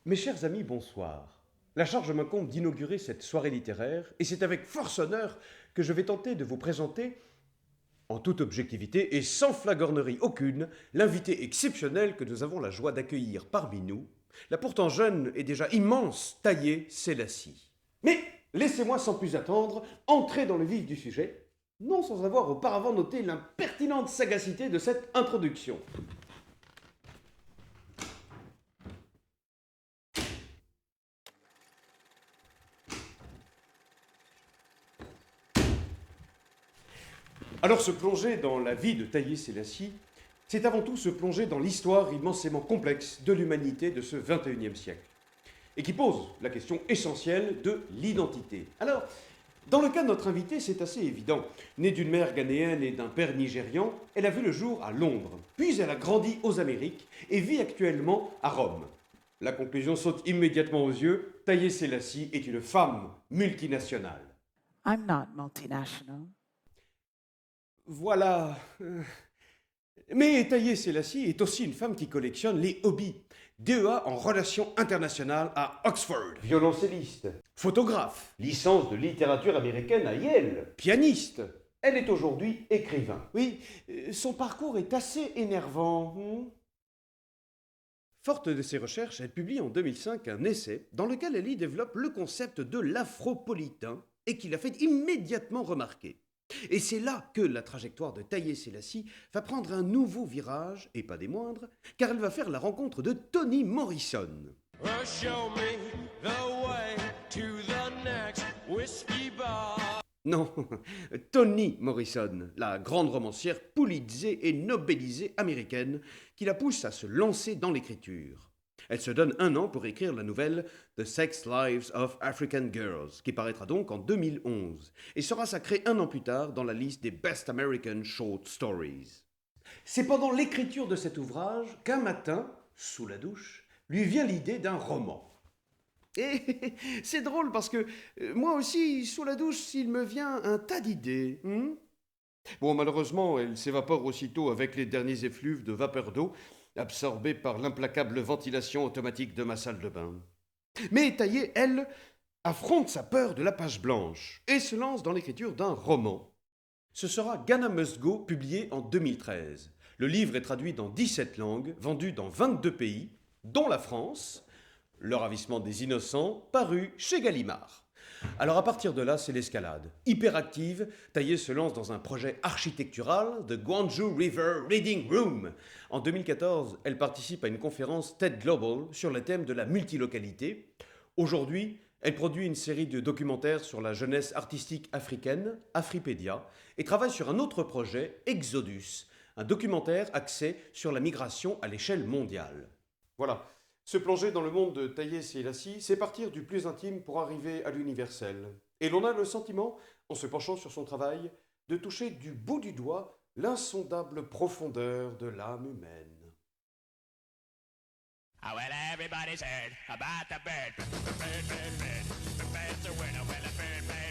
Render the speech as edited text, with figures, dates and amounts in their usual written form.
Mes chers amis, bonsoir. La charge m'incombe d'inaugurer cette soirée littéraire, et c'est avec force honneur que je vais tenter de vous présenter, en toute objectivité et sans flagornerie aucune, l'invité exceptionnel que nous avons la joie d'accueillir parmi nous, la pourtant jeune et déjà immense Taillé Sélassie. Mais laissez-moi sans plus attendre entrer dans le vif du sujet, non sans avoir auparavant noté l'impertinente sagacité de cette introduction. Alors se plonger dans la vie de Taillé Sélassie, c'est avant tout se plonger dans l'histoire immensément complexe de l'humanité de ce XXIe siècle, et qui pose la question essentielle de l'identité. Alors, dans le cas de notre invitée, c'est assez évident. Née d'une mère ghanéenne et d'un père nigérian, elle a vu le jour à Londres, puis elle a grandi aux Amériques et vit actuellement à Rome. La conclusion saute immédiatement aux yeux, Taillé Sélassie est une femme multinationale. I'm not multinational. Voilà. Mais Taillé Sélassie est aussi une femme qui collectionne les hobbies. DEA en relations internationales à Oxford. Violoncelliste. Photographe. Licence de littérature américaine à Yale. Pianiste. Elle est aujourd'hui écrivain. Oui, son parcours est assez énervant. Forte de ses recherches, elle publie en 2005 un essai dans lequel elle y développe le concept de l'afropolitain et qui l'a fait immédiatement remarquer. Et c'est là que la trajectoire de Taillé Sélassie va prendre un nouveau virage, et pas des moindres, car elle va faire la rencontre de Toni Morrison. Non, Toni Morrison, la grande romancière Pulitzée et Nobelisée américaine, qui la pousse à se lancer dans l'écriture. Elle se donne 1 an pour écrire la nouvelle The Sex Lives of African Girls, qui paraîtra donc en 2011, et sera sacrée 1 an plus tard dans la liste des Best American Short Stories. C'est pendant l'écriture de cet ouvrage qu'un matin, sous la douche, lui vient l'idée d'un roman. Et c'est drôle parce que moi aussi, sous la douche, il me vient un tas d'idées. Bon, malheureusement, elle s'évapore aussitôt avec les derniers effluves de vapeur d'eau, absorbée par l'implacable ventilation automatique de ma salle de bain. Mais Taillé, elle, affronte sa peur de la page blanche et se lance dans l'écriture d'un roman. Ce sera Ghana Must Go, publié en 2013. Le livre est traduit dans 17 langues, vendu dans 22 pays, dont la France. Le ravissement des innocents, paru chez Gallimard. Alors à partir de là, c'est l'escalade. Hyperactive, Taillé se lance dans un projet architectural de Gwangju River Reading Room. En 2014, elle participe à une conférence TED Global sur le thème de la multilocalité. Aujourd'hui, elle produit une série de documentaires sur la jeunesse artistique africaine, Afripedia, et travaille sur un autre projet, Exodus, un documentaire axé sur la migration à l'échelle mondiale. Voilà. Se plonger dans le monde de Taillé Sélassie, c'est partir du plus intime pour arriver à l'universel. Et l'on a le sentiment, en se penchant sur son travail, de toucher du bout du doigt l'insondable profondeur de l'âme humaine. Ah, well, everybody's heard about the bird. The bird, bird, bird. The bird's a winner. Well, the bird, bird.